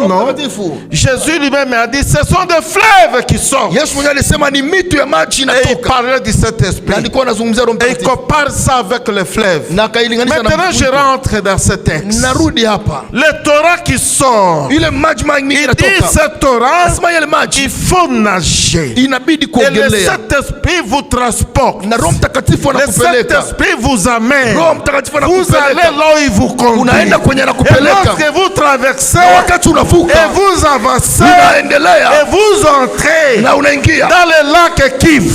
non. Jésus lui-même a dit, ce sont des fleuves qui sortent. Et il parlait de cet esprit. Et il compare ça avec les fleuves. Maintenant, je rentre dans ce texte. Le Torah qui sort. Il dit, ce Torah, il faut nager. Et le Saint-Esprit vous transporte. Le Saint-Esprit vous amène. Vous allez là où il vous conduit. Et lorsque vous traversez, et vous avancez, et vous entrez dans le lac Kivu.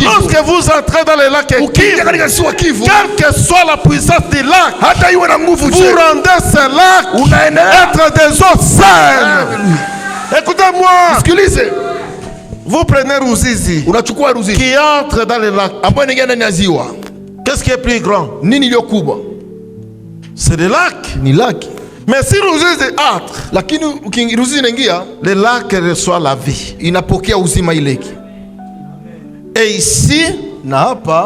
Lorsque vous entrez dans le lac Kivu, quelle que soit la puissance du lac, vous rendez ce lac être des eaux saines. Écoutez-moi. Vous prenez Ruzizi qui entre dans le lac. Qu'est-ce qui est plus grand? C'est le lac. Mais si Ruzizi entre, le lac reçoit la vie. Et ici,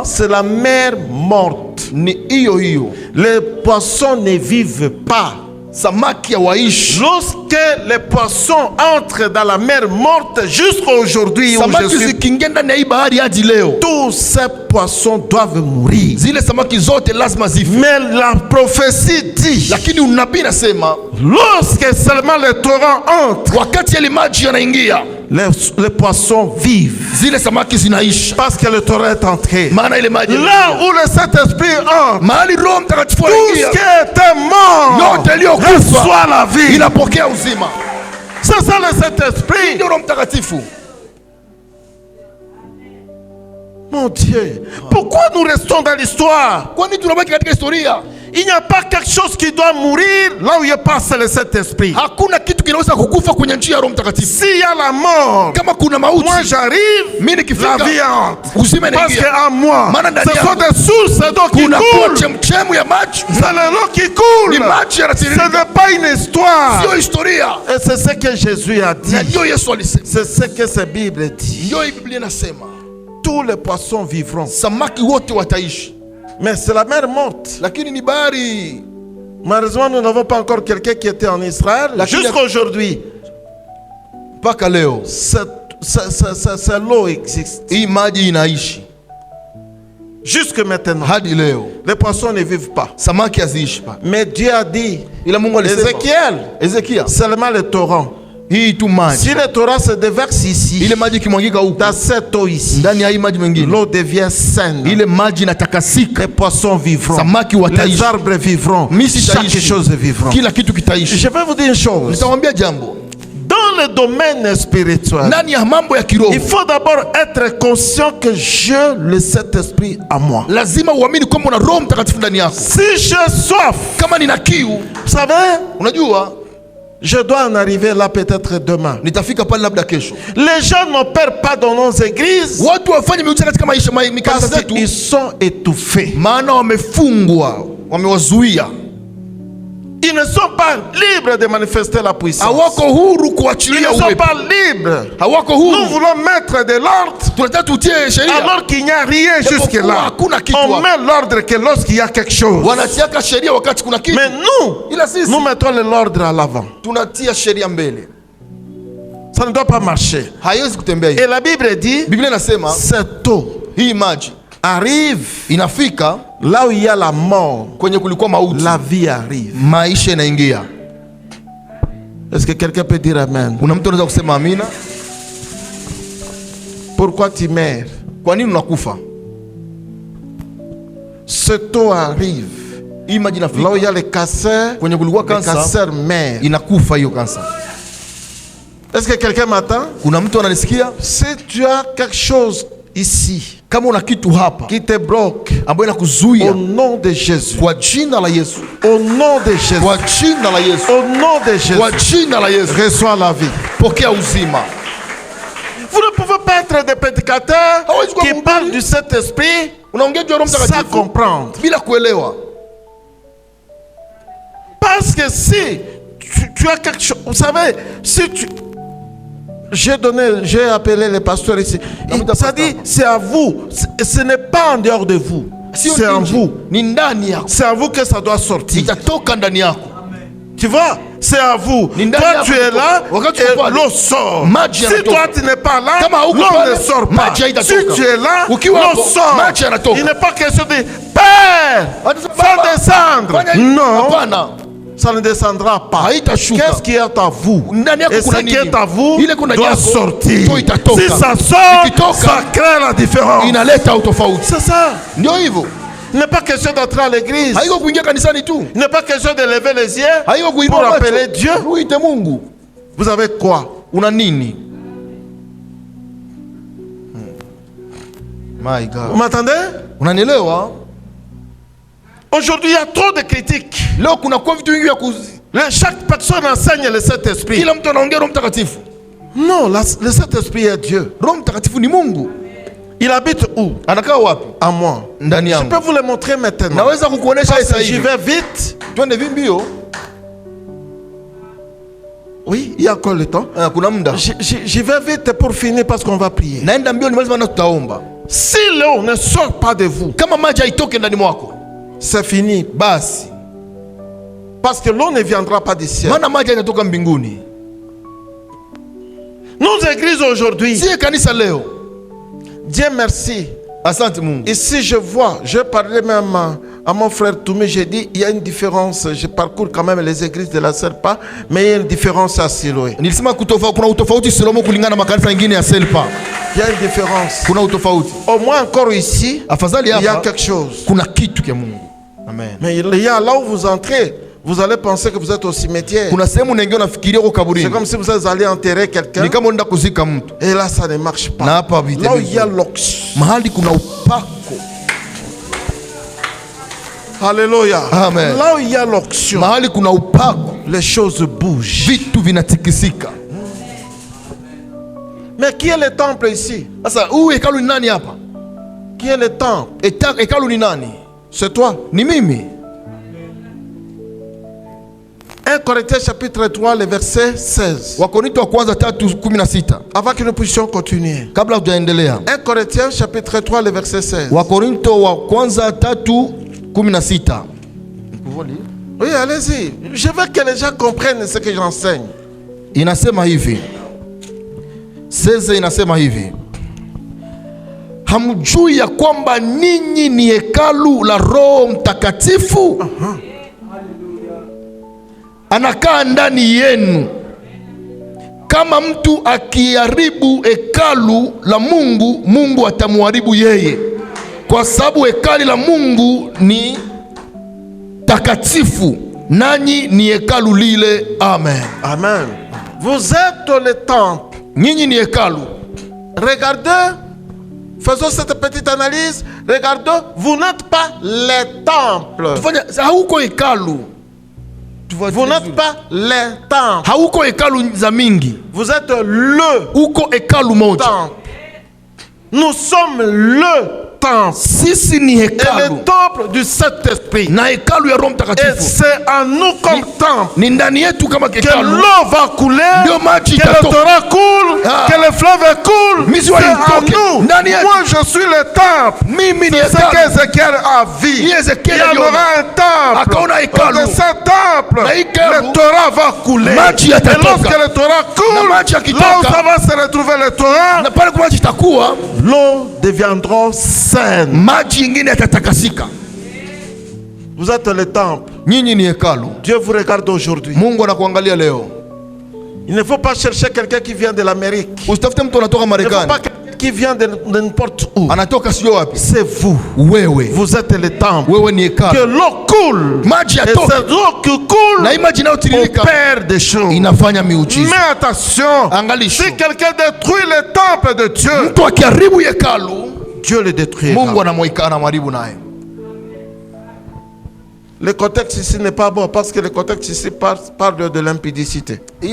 c'est la mer morte. Les poissons ne vivent pas. Lorsque les poissons entrent dans la mer morte jusqu'à aujourd'hui, tous ces poissons doivent mourir. Mais la prophétie dit, lorsque seulement le torrent entre, les poissons vivent. Parce que le torrent est entré. Là où le Saint-Esprit entre, tout ce qui était mort reçoit la vie. C'est ça le Saint-Esprit. Mon Dieu, pourquoi nous restons dans l'histoire? Il n'y a pas quelque chose qui doit mourir là où il passe le Saint-Esprit. S'il y a la mort, moi j'arrive, la vie entre. Parce qu'en moi, ce sont des sources d'eau qui coulent. C'est l'eau qui coule. Ce n'est pas une histoire. Et c'est ce que Jésus a dit. C'est ce que cette Bible dit. Tous les poissons vivront. Mais c'est la mer morte. Malheureusement, nous n'avons pas encore quelqu'un qui était en Israël. Jusqu'à aujourd'hui, cette l'eau existe. Jusque maintenant, les poissons ne vivent pas. Mais Dieu a dit, Ézéchiel, seulement le torrent. Si le torrent se déverse ici, dans cette eau ici, l'eau devient saine. Les poissons vivront. Les arbres vivront. Chaque chose vivra. Je vais vous dire une chose. Dans le domaine spirituel, il faut d'abord être conscient que j'ai le Saint-Esprit à moi. Si j'ai soif, vous savez, je dois en arriver là peut-être demain. Les gens n'opèrent pas dans nos églises parce qu'ils sont étouffés. Ils ne sont pas libres de manifester la puissance. Ils ne sont pas libres. Nous voulons mettre de l'ordre alors qu'il n'y a rien jusque-là. On met l'ordre que lorsqu'il y a quelque chose. Mais nous mettons l'ordre à l'avant. Ça ne doit pas marcher. Et la Bible dit, cette eau arrive là où il y a la mort, la vie arrive. Est-ce que quelqu'un peut dire amen? Pourquoi tu meurs? Cette eau arrive là où il y a les cancers. Les cancers meurent. Est-ce que quelqu'un m'attend? Si tu as quelque chose ici qui te bloque, au nom de Jésus, au nom de Jésus, au nom de Jésus, reçois la vie. Vous ne pouvez pas être des prédicateurs qui parlent du Saint-Esprit sans comprendre. Parce que si tu as quelque chose, vous savez, si tu... J'ai appelé les pasteurs ici. Ça dit, c'est à vous. Ce n'est pas en dehors de vous. C'est en vous. C'est en vous que ça doit sortir. Tu vois, c'est à vous. Toi tu es là et l'eau sort. Si toi tu n'es pas là, l'eau ne sort pas. Si tu es là, l'eau sort. Il n'est pas question de Père, fais descendre. Non, ça ne descendra pas. Qu'est-ce qui est à vous? Et ce qui est à vous doit sortir. Si ça sort, ça crée la différence. C'est ça. Il n'est pas question d'entrer à l'église. Il n'est pas question de lever les yeux pour appeler Dieu. Vous avez quoi? Vous m'entendez? Aujourd'hui, il y a trop de critiques. Chaque personne enseigne le Saint-Esprit. Non, le Saint-Esprit est Dieu. Il habite où? À moi. Je peux vous le montrer maintenant. Parce que j'y vais vite. Oui, il y a encore le temps. J'y vais vite pour finir parce qu'on va prier. Si l'eau ne sort pas de vous, c'est fini. Parce que l'eau ne viendra pas du ciel. Nos églises aujourd'hui, Dieu merci. Ici je vois, je parlais même à mon frère Toumé, j'ai dit il y a une différence. Je parcours quand même les églises de la Serpa, mais il y a une différence à Siloé. Il y a une différence. Au moins encore ici, il y a quelque chose. Amen. Mais il y a là où vous entrez, vous allez penser que vous êtes au cimetière. C'est comme si vous allez enterrer quelqu'un. Et là, ça ne marche pas. Là où il y a l'onction. Alléluia. Amen. Là où il y a l'onction, les choses bougent. Mais qui est le temple ici? Qui est le temple? C'est toi. 1 Corinthiens chapitre 3, le verset 16. Avant que nous puissions continuer. 1 Corinthiens chapitre 3, le verset 16. Oui, allez-y. Je veux que les gens comprennent ce que j'enseigne. Inasema hivi. 16 inasema hivi. Hamjui ya kwamba ninyi ni hekalu la Roho Mtakatifu? Anakaa ndani yenu. Kama mtu akiharibu hekalu la Mungu, Mungu atamharibu yeye, kwa sababu hekalu la Mungu ni takatifu, nanyi ni hekalu lile. Amen. Amen. Vous êtes le temple. Nyinyi ni hekalu. Regardez, faisons cette petite analyse. Regardez, vous n'êtes pas les temples. Hauko hekalu. Vous n'êtes pas les temples. Hauko hekalu za mingi. Vous êtes le uko hekalu moja. Temple. Nous sommes le temple. Sisi ni hekalu. Et le temple du Saint-Esprit. Na hekalu ya Roho Mtakatifu. Et c'est à nous comme temple. Ni ndani yetu kama hekalu. Que l'eau va couler. Ndio maji que le Torah coule. Que le fleuve coule. C'est à nous. Moi je suis le temple. Mimi ni hekalu. C'est qu'Ézéchiel a vu. Il y aura un temple. Akaona hekalu. De ce temple, le Torah va couler. Maji et yatatoka. lorsque le Torah coule, là où ça va se retrouver le Torah, na pale kwa maji itakuwa, l'eau deviendra saine. Maji ingine yatatakasika. Vous êtes le temple. Nyinyi ni hekalu. Dieu vous regarde aujourd'hui. Mungu anakuangalia leo. Il ne faut pas chercher quelqu'un qui vient de l'Amérique. Usitafute mtu anatoka Marekani. Il ne faut pas quelqu'un qui vient de n'importe où. Anatoka sio wapi. C'est vous. Wewe. Vous êtes le temple. Wewe ni hekalu. Que l'eau coule. Maji et yatoka. cette eau qui coule, na maji inayotiririka opère des choses. Inafanya miujiza. Mais attention. Angalisho. Si quelqu'un détruit le temple de Dieu, mtu akiharibu hekalu, Dieu le détruit. Mungu anamharibu naye. Le contexte ici n'est pas bon parce que le contexte ici parle de l'impudicité. Tout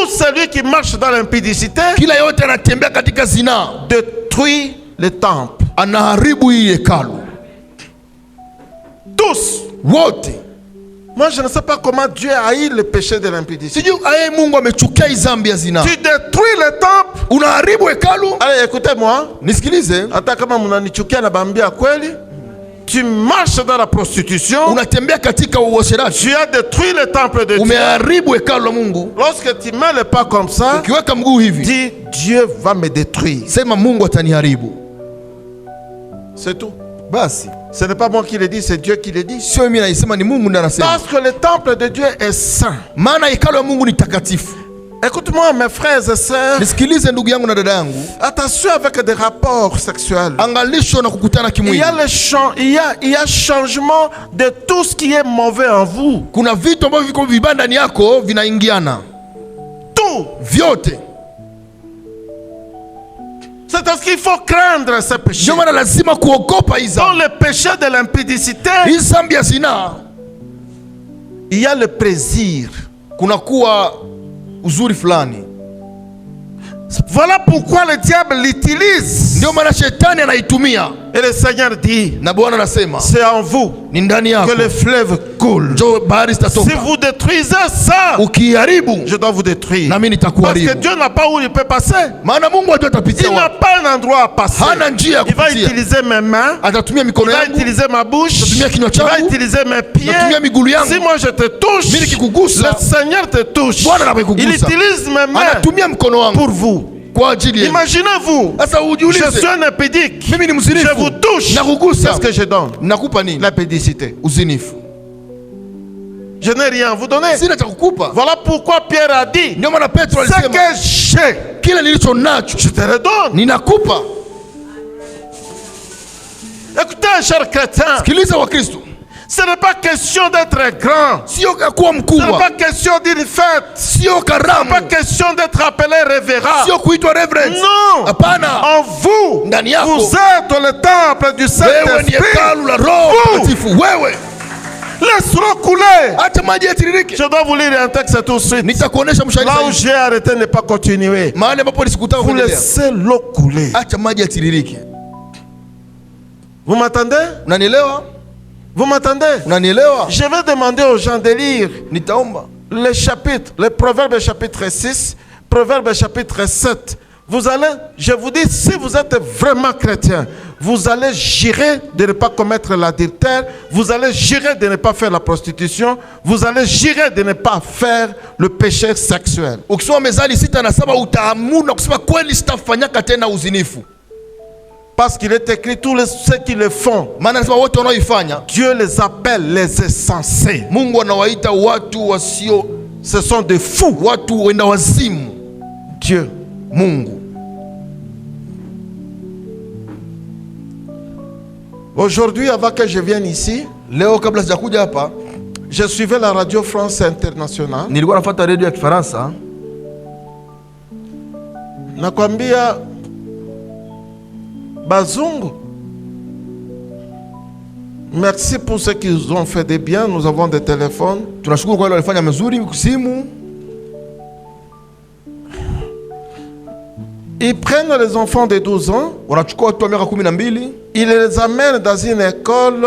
celui qui marche dans l'impudicité détruit le temple. Tous. Moi je ne sais pas comment Dieu a eu le péché de l'impudicité. Tu détruis le temple. Allez, écoutez-moi. Hata kama mnanichukia na bambia kweli. tu marches dans la prostitution, unatembea katika uasherati, tu as détruit le temple de Dieu. Umeharibu hekalu la Mungu. Lorsque tu mets le pas comme ça, ukiweka mguu hivi, dis Dieu va me détruire. Sema Mungu ataniharibu. C'est tout. Basi. Ce n'est pas moi qui le dis, c'est Dieu qui le dit. Sio mimi naisema, ni Mungu ndiye anasema. Parce que le temple de Dieu est saint. Maana hekalu la Mungu ni takatifu. Écoute-moi mes frères et sœurs. Nisikilize ndugu yangu na dada yangu. Attention avec des rapports sexuels. Angalisho na kukutana kimwili. Il y a changement de tout ce qui est mauvais en vous. Kuna vitu ambavyo viko vibaya ndani yako vinaingiana. Tout. Vyote. C'est parce qu'il faut craindre ces péchés. Ndio maana lazima kuogopa hizo. Dans le péché de l'impudicité, dhambi ya zina, il y a le plaisir. Kuna kuwa uzuri fulani. Voilà pourquoi le diable l'utilise. Ndio maana shetani anaitumia. Et le Seigneur dit, na Bwana anasema, c'est en vous ni ndani yako que le fleuve coule. Si vous détruisez ça, je dois vous détruire. Parce que Dieu n'a pas où il peut passer. Il n'a pas un endroit à passer. Il va utiliser mes mains, il va utiliser ma bouche, il va utiliser mes pieds. Si moi je te touche, le Seigneur te touche. Il utilise mes mains pour vous. Imaginez-vous, je suis un impédique, je vous touche, qu'est-ce que je donne? L'impédicité. Je n'ai rien à vous donner. Voilà pourquoi Pierre a dit, ce que j'ai, je te le donne. Écoutez, chers chrétiens, ce n'est pas question d'être grand. Ce n'est pas question d'une fête. Ce n'est pas question d'être appelé révérend. Non. En vous, vous êtes le temple du Saint-Esprit. Laisse-le couler. Je dois vous lire un texte tout de suite. Là où j'ai arrêté de ne pas continuer. Vous laissez l'eau couler. Vous m'entendez? Vous m'entendez? Je vais demander aux gens de lire les chapitres, les Proverbes chapitre 6, Proverbes chapitre 7. Vous allez, je vous dis, si vous êtes vraiment chrétien, vous allez jurer de ne pas commettre l'adultère, vous allez jurer de ne pas faire la prostitution, vous allez jurer de ne pas faire le péché sexuel. Parce qu'il est écrit, tous ceux qui le font, Dieu les appelle les insensés. Ce sont des fous. Dieu. Aujourd'hui, avant que je vienne ici, je suivais la radio France Internationale. Nakwambia Bazungu, merci pour ce qu'ils ont fait de bien. Nous avons des téléphones. Ils prennent les enfants de 12 ans, ils les amènent dans une école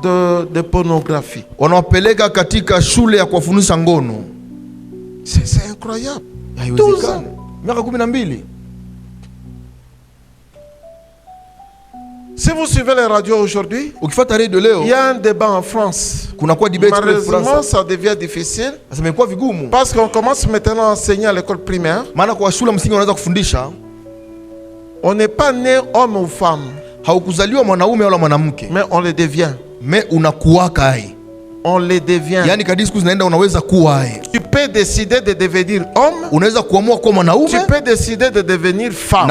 de pornographie. C'est incroyable. 12 ans. Si vous suivez les radios aujourd'hui, il y a un débat en France. Malheureusement, ça devient difficile parce qu'on commence maintenant à enseigner à l'école primaire. On n'est pas né homme ou femme, mais on le devient. On le devient. Tu peux décider de devenir homme, tu peux décider de devenir femme.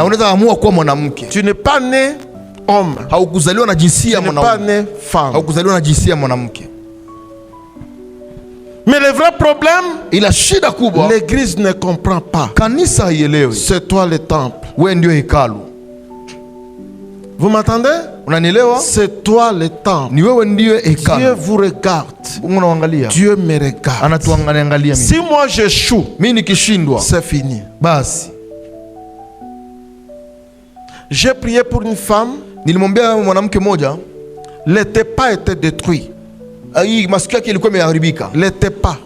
Tu n'es pas né homme. Tu n'es pas né femme. Mais le vrai problème, l'église ne comprend pas. C'est toi le temple. Vous m'entendez? C'est toi le temple. Dieu vous regarde. Dieu me regarde. Si moi j'échoue, c'est fini. J'ai prié pour une femme. Le tepa était détruit. Le tepa.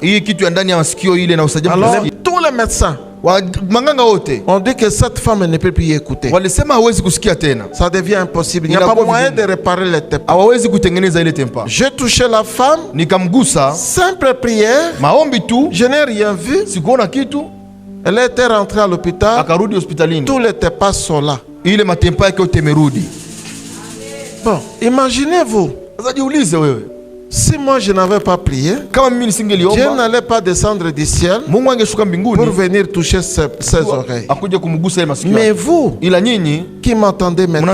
Alors tous les médecins On dit que cette femme ne peut plus écouter. Ça devient impossible. Il n'y a pas moyen de réparer les tympans. J'ai touché la femme. Simple prière. Je n'ai rien vu. Elle était rentrée à l'hôpital. Tous les tympans sont là. Bon, imaginez-vous. Si moi je n'avais pas prié, Dieu n'allait pas descendre du ciel pour venir toucher ses oreilles. Mais vous, qui m'entendez maintenant,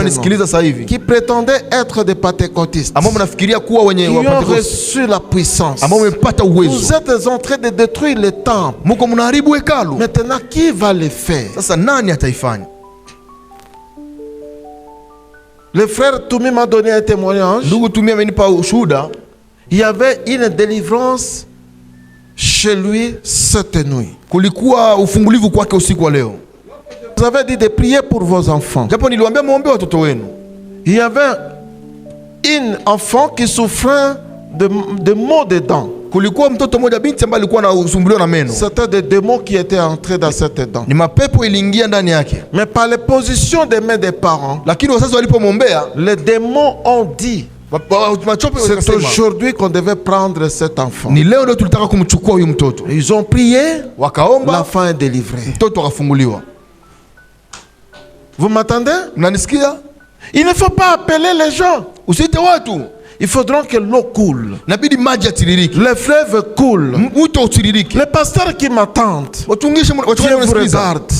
qui prétendez être des pentecôtistes, qui ont reçu la puissance, vous êtes en train de détruire le temple. Maintenant, qui va le faire? Le frère Toumi m'a donné un témoignage. Il y avait une délivrance chez lui cette nuit. Vous avez dit de prier pour vos enfants. Il y avait une enfant qui souffrait de maux de dents. C'était des démons qui étaient entrés dans cette dent. Mais par les positions des mains des parents, les démons ont dit: c'est aujourd'hui qu'on devait prendre cet enfant. Ils ont prié, l'enfant est délivré. Vous m'entendez? Il ne faut pas appeler les gens. Il faudra que l'eau coule. Les fleuves coulent. Les pasteurs qui m'attendent, Dieu vous regarde.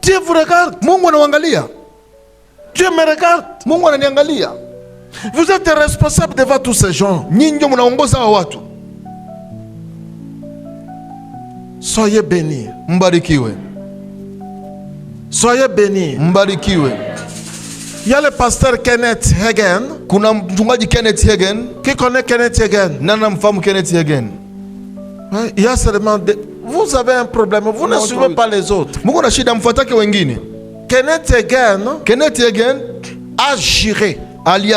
Dieu vous regarde. Dieu me regarde. Vous êtes responsable devant tous ces gens. Soyez bénis. Soyez bénis. Il y a le pasteur Kenneth Hagin. Qui connaît Kenneth Hagin? Il y a seulement vous avez un problème. Vous ne suivez pas les autres. Kenneth Hagin a juré. Il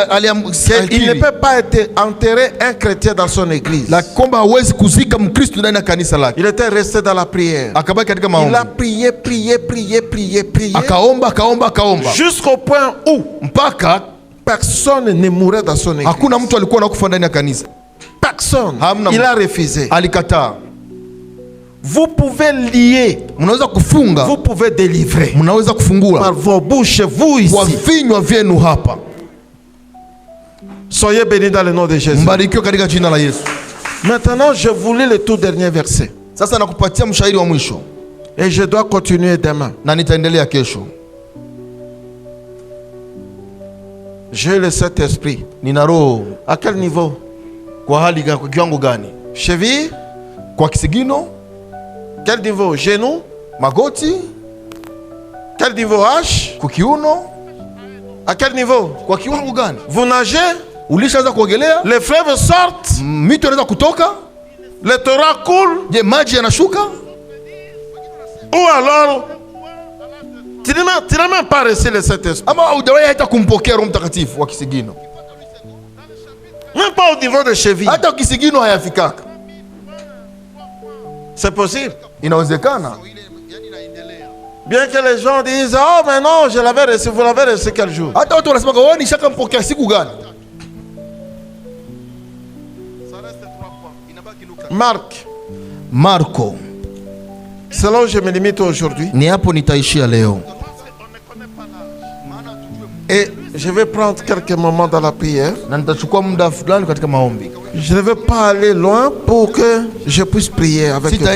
ne peut pas être enterré un chrétien dans son église. Il était resté dans la prière. Il a prié. Jusqu'au point où personne ne mourait dans son église. Personne. Il a refusé. Vous pouvez lier. Vous pouvez délivrer. Par vos bouches, vous ici. Soyez bénis dans le nom de Jésus. Maintenant, je vous lis le tout dernier verset. Et je dois continuer demain. J'ai le Saint-Esprit. À quel niveau? Cheville? Quel niveau? Genou? Magoti? Quel niveau? Hache? À quel niveau? Vous nagez? Les fleuves sortent. Le Torah coule. Ou alors tu n'as même pas reçu le Saint-Esprit. Même pas au niveau de cheville. C'est possible. Bien que les gens disent: oh mais non, je l'avais reçu. Vous l'avez reçu quel jour? Marco. C'est là où je me limite aujourd'hui. Et je vais prendre quelques moments dans la prière. Je ne vais pas aller loin pour que je puisse prier avec vous.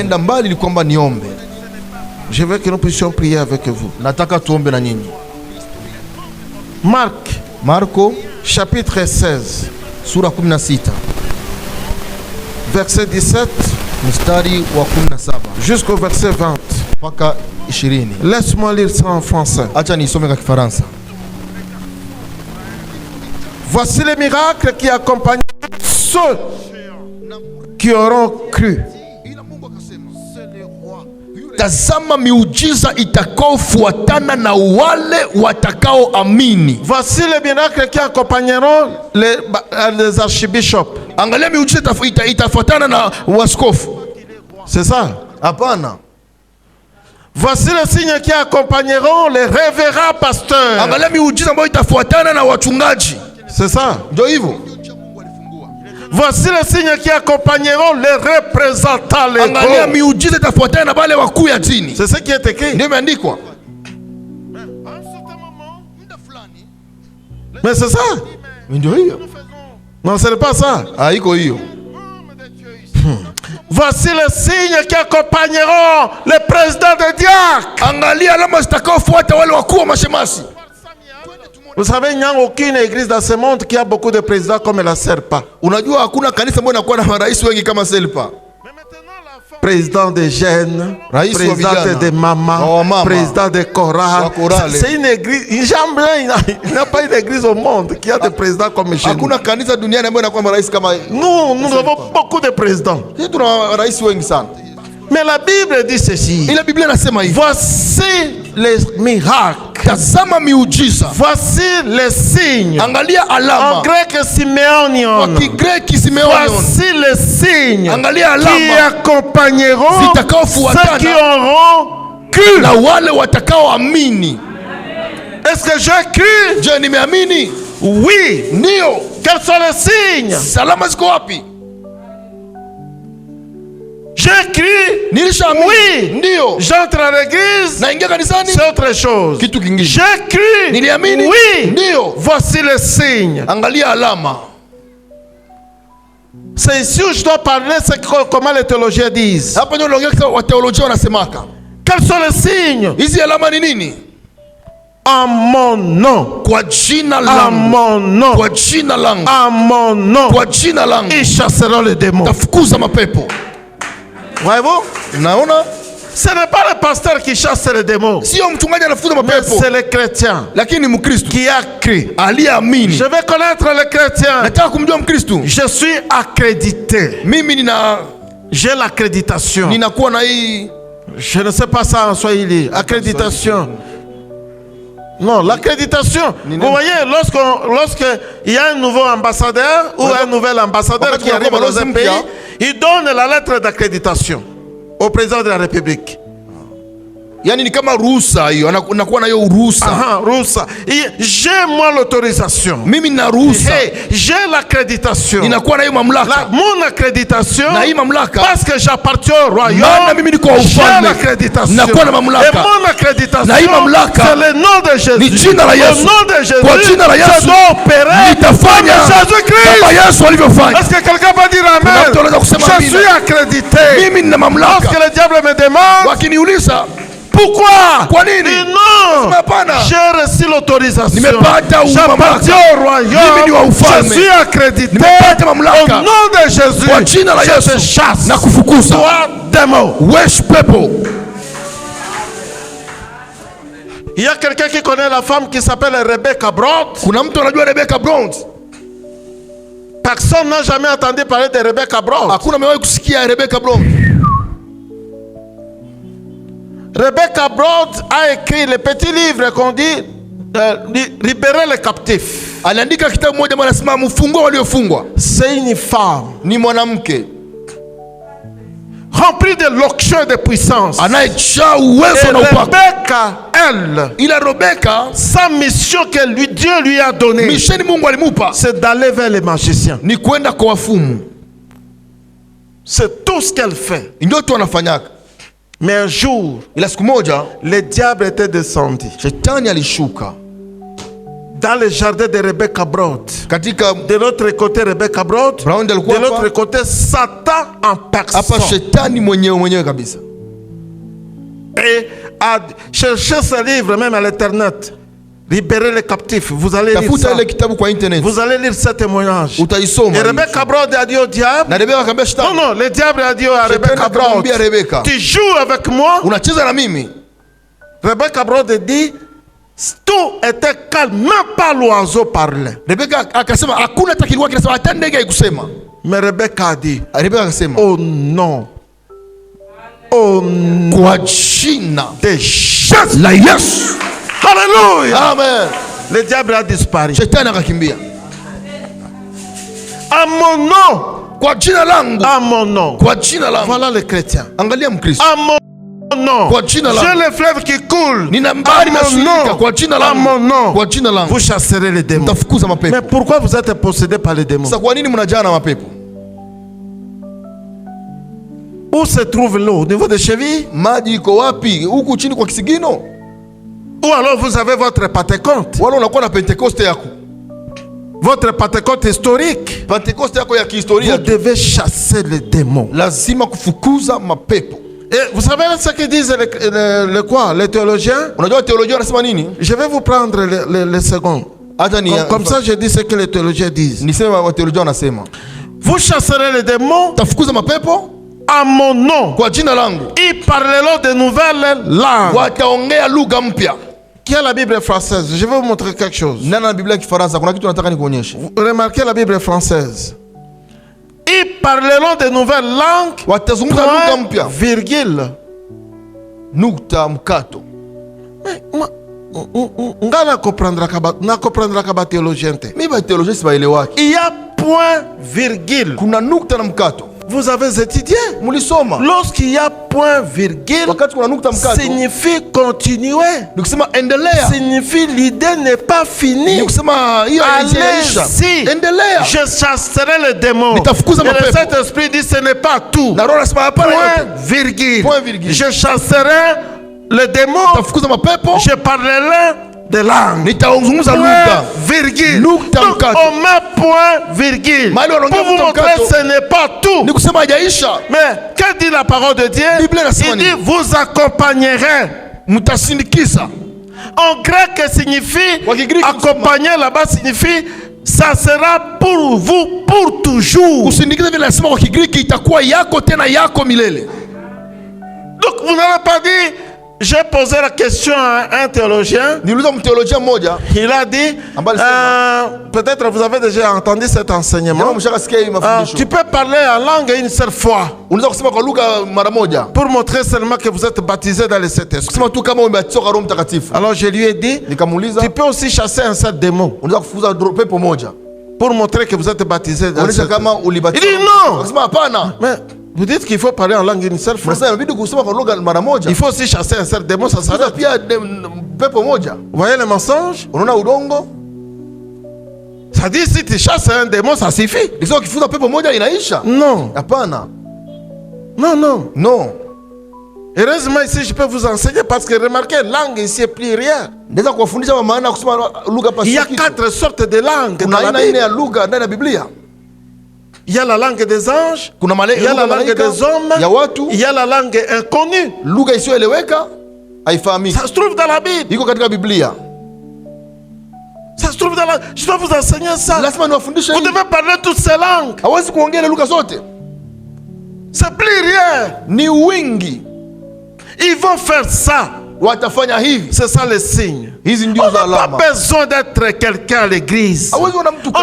Je veux que nous puissions prier avec vous. Marco chapitre 16 sura 16 verset 17 mstari wa 17 jusqu'au verset 20. mpaka 20. Laisse-moi lire ça en français. Acha nisome kwa Kifaransa. Voici les miracles qui accompagnent ceux qui auront cru. Tazama miujiza itakaofuatana na wale watakao amini. Voici les miracles qui accompagneront les archbishops. Angalia miujiza itafuatana na waskofu. C'est ça? Hapana. Voici les signes qui accompagneront les révérends pasteurs. Angalia miujiza ambayo itafuatana na wachungaji. C'est ça. Ndio hivyo. Voici les signes qui accompagneront les représentants légaux. Angalia miujiza itafuatana na wale wakuu ya dini. C'est ce qui est écrit. Ndio imeandikwa. Mais c'est ça. Ndio hiyo. Non, ce n'est pas ça. Haiko hiyo. Voici les signes qui accompagneront les présidents de diacres. Angalia alama zitakaofuata wale wakuu wa mashemasi. Vous savez, il n'y a aucune église dans ce monde qui a beaucoup de présidents comme la Serpa. Unajua hakuna kanisa ambayo inakuwa na marais wengi kama Serpa. Président des jeunes, président des mamans, président des chorales. C'est une église. Il n'y a pas une église au monde qui a des présidents comme chez nous. Hakuna kanisa duniani ambayo inakuwa na marais kama. Nous avons beaucoup de présidents. Sisi tuna marais wengi sana. Mais la Bible dit ceci. Ila Biblia inasema hivi. Voici les miracles. Tazama miujiza. Voici les signes. Angalia alama. En grec Simeonion. Kwa Kigreki Simeonion. Voici les signes. Angalia alama. Qui accompagneront ceux qui auront cru. Na wale watakaoamini. Est-ce que j'ai cru? Je nimeamini. Oui. Ndio. Quels sont les signes? Salama ziko wapi? J'ai cru. Nilishaamini. Oui. Ndio. J'entre à l'église. Naingia kanisani. C'est autre chose. Kitu kingine. J'ai cru. Niliamini. Oui. Ndio. Voici les signes. Angalia alama. C'est ici où je dois parler comment les théologiens disent. Hapa ndio naongea wa teolojia wanasemaka. Quels sont les signes? Hizi alama ni nini? En mon nom. Kwa jina langu. En mon nom. Kwa jina langu. En mon nom. Kwa jina langu. Ils chasseront les démons. Tafukuza mapepo. Voyez-vous? Naona? Ce n'est pas le pasteur qui chasse les démons. Sio mchungaji anafukuza mapepo. C'est le chrétien. Lakini ni Mkristo. Qui a cru. Aliamini. Je vais connaître le chrétien. Nataka kumjua Mkristo. Je suis accrédité. Mimi j'ai l'accréditation. Ninakuwa na hii. Je ne sais pas ça en Swahili. Accréditation. Non, l'accréditation. Vous voyez, lorsqu'il y a un nouveau ambassadeur ou un nouvel ambassadeur qui arrive dans un pays, il donne la lettre d'accréditation au président de la République. Yani ni kama ruhusa hiyo, anakuwa na hiyo ruhusa. Aha, ruhusa. J'ai moi l'autorisation. Mimi na ruhusa. J'ai l'accréditation. Ninakuwa na hiyo mamlaka. Mon accréditation. Na hii mamlaka. Parce que j'appartiens au royaume. Maana mimi niko ufalme. J'ai l'accréditation. Ninakuwa na mamlaka. Et mon accréditation. Na hii mamlaka. C'est le nom de Jésus. Ni jina la Yesu. Au nom de Jésus. Kwa jina la Yesu. Je dois opérer. Nitafanya. Jésus-Christ. Kama Yesu alivyofanya. Est-ce que quelqu'un peut dire amen? Je suis accrédité. Mimi nina mamlaka. Lorsque le diable me demande. Wakiniuliza. Pourquoi? Kwa nini? Non. J'ai reçu l'autorisation. J'appartiens au royaume. Je suis accrédité. Au nom de Jésus. Je te chasse. Toi, démon. Wesh pepo. Il y a quelqu'un qui connaît la femme qui s'appelle Rebecca Brown. Kuna mtu anajua Rebecca Brown? Personne n'a jamais entendu parler de Rebecca Brown. Hakuna amewahi kusikia Rebecca Brown. Rebecca Brown a écrit le petit livre qu'on dit libérer les captifs. Aliandika kitabu moja ambacho anasema mfungwa waliofungwa. C'est une femme, ni mwanamke remplie de l'onction et de puissance. Anayejaa uwezo na upako. Rebecca, elle, ila Rebecca, sa mission que Dieu lui a donnée, misheni Mungu alimupa, c'est d'aller vers les magiciens. Ni kwenda kwa wafumu. C'est tout ce qu'elle fait. Ndio tu anafanyaka. Mais un jour, ila siku moja, le diable était descendu. Shetani alishuka dans le jardin de Rebecca Brown. Katika de l'autre côté Rebecca Brown, de l'autre côté Satan en personne. Hapa Shetani mwenyewe kabisa. Et a cherché ce livre même à l'internet. Libérer les captifs. Vous allez lire ça. Vous allez lire ce témoignage. Et Rebecca Brown a dit au diable. Non, non, le diable a dit à Rebecca Brown. Tu joues avec moi. Rebecca Brown dit. Tout était calme, même pas l'oiseau parlait. Mais Rebecca a dit. Oh non. Oh non. Kwa jina de Jésus. La Yesu. Alléluia. Amen. Le diable a disparu. Shetani akakimbia. À mon nom. Kwa jina langu. À mon nom. Kwa jina langu. Voilà le chrétien. Angalia Mkristo. À mon nom. J'ai les fleuves qui coulent. À mon nom. Vous chasserez les démons. Mais pourquoi vous êtes possédé par les démons? Où se trouve l'eau? Au niveau des chevilles? Ou alors vous avez votre Pentecôte. Votre Pentecôte historique. Vous devez chasser les démons. Et vous savez ce que disent les théologiens? Je vais vous prendre les secondes. Comme ça, je dis ce que les théologiens disent. Vous chasserez les démons à mon nom. Ils parleront de nouvelles langues. Qui a la Bible française? Je vais vous montrer quelque chose. Vous remarquez la Bible française? Ils parleront de nouvelles langues. Point, virgule. Il y a point, virgule. Vous avez étudié. Lorsqu'il y a point virgule, signifie continuer. Signifie l'idée n'est pas finie. Allez-y. Je chasserai le démon. Et le Saint-Esprit dit ce n'est pas tout. Point virgule. Je chasserai le démon. Je parlerai de langue. Point virgule. Donc on met point virgule pour vous montrer que ce n'est pas tout. Mais que dit la parole de Dieu? Il dit vous accompagnerez. En grec signifie accompagner, là-bas signifie ça sera pour vous pour toujours. Donc vous n'avez pas dit. J'ai posé la question à un théologien. Il a dit, peut-être vous avez déjà entendu cet enseignement. Tu peux parler en langue une seule fois. Pour montrer seulement que vous êtes baptisé dans le Saint-Esprit. Alors je lui ai dit, tu peux aussi chasser un seul démon. Pour montrer que vous êtes baptisé dans le Saint-Esprit. Il dit non. Mais vous dites qu'il faut parler en langue une seule fois. Il faut aussi chasser un seul démon, ça s'arrête. Vous voyez le mensonge? Ça dit si tu chasses un démon, ça suffit. Non. Non. Heureusement ici je peux vous enseigner parce que remarquez, langue ici n'est plus rien. Il y a 4 sortes de langues dans la Bible. Il y a la langue des anges, il y a la langue des hommes, il y a la langue inconnue. Ça se trouve dans la Bible. Ça se trouve dans la... Je dois vous enseigner ça. Vous devez parler toutes ces langues. C'est plus rien. Ils vont faire ça. C'est ça le signe. On n'a pas besoin d'être quelqu'un à l'église. On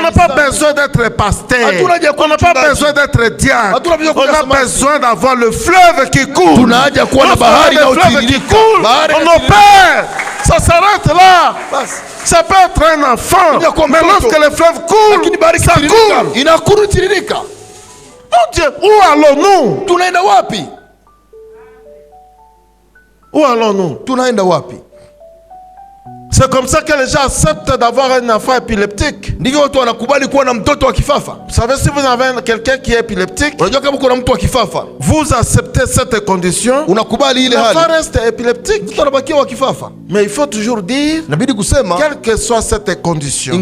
n'a pas besoin d'être pasteur. On n'a pas besoin d'être diacre. On a besoin d'avoir le fleuve qui coule. Le fleuve qui coule. On opère. Ça s'arrête là. Ça peut être un enfant. Mais lorsque le fleuve coule, ça coule. Mon Dieu, où allons-nous? Où allons-nous? C'est comme ça que les gens acceptent d'avoir un enfant épileptique. Vous savez, si vous avez quelqu'un qui est épileptique, vous acceptez cette condition, l'enfant reste épileptique. Mais il faut toujours dire, quelle que soit cette condition,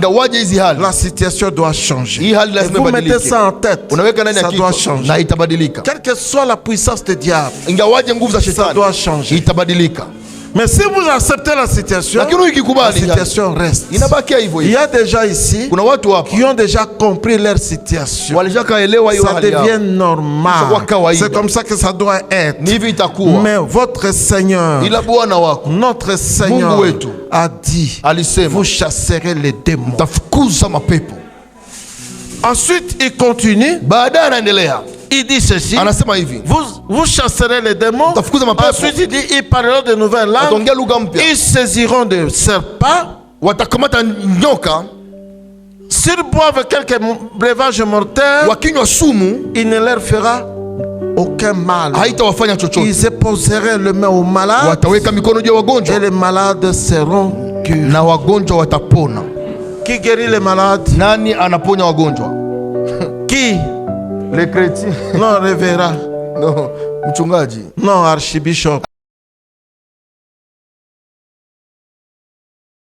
la situation doit changer. Et vous mettez ça en tête, ça doit changer. Quelle que soit la puissance du diable, ça doit changer. Mais si vous acceptez la situation reste. Il y a des gens ici qui ont déjà compris leur situation. Ça devient normal. C'est comme ça que ça doit être. Mais votre Seigneur, notre Seigneur a dit, vous chasserez les démons. Ensuite, il continue. Il dit ceci, vous chasserez les démons. Ensuite il dit, ils parleront de nouvelles langues. Ils saisiront de serpents. S'ils boivent quelques breuvages mortels, il ne leur fera aucun mal. Haitawafanya chochote. Ils poseraient les mains aux malades. Wataweka mikono juu ya wagonjwa. Et les malades seront guéris. Na wagonjwa watapona. Qui guérit les malades? Nani anaponya wagonjwa? Qui? Les chrétiens. Non, révérend. Non, mchungaji. Non, archbishop.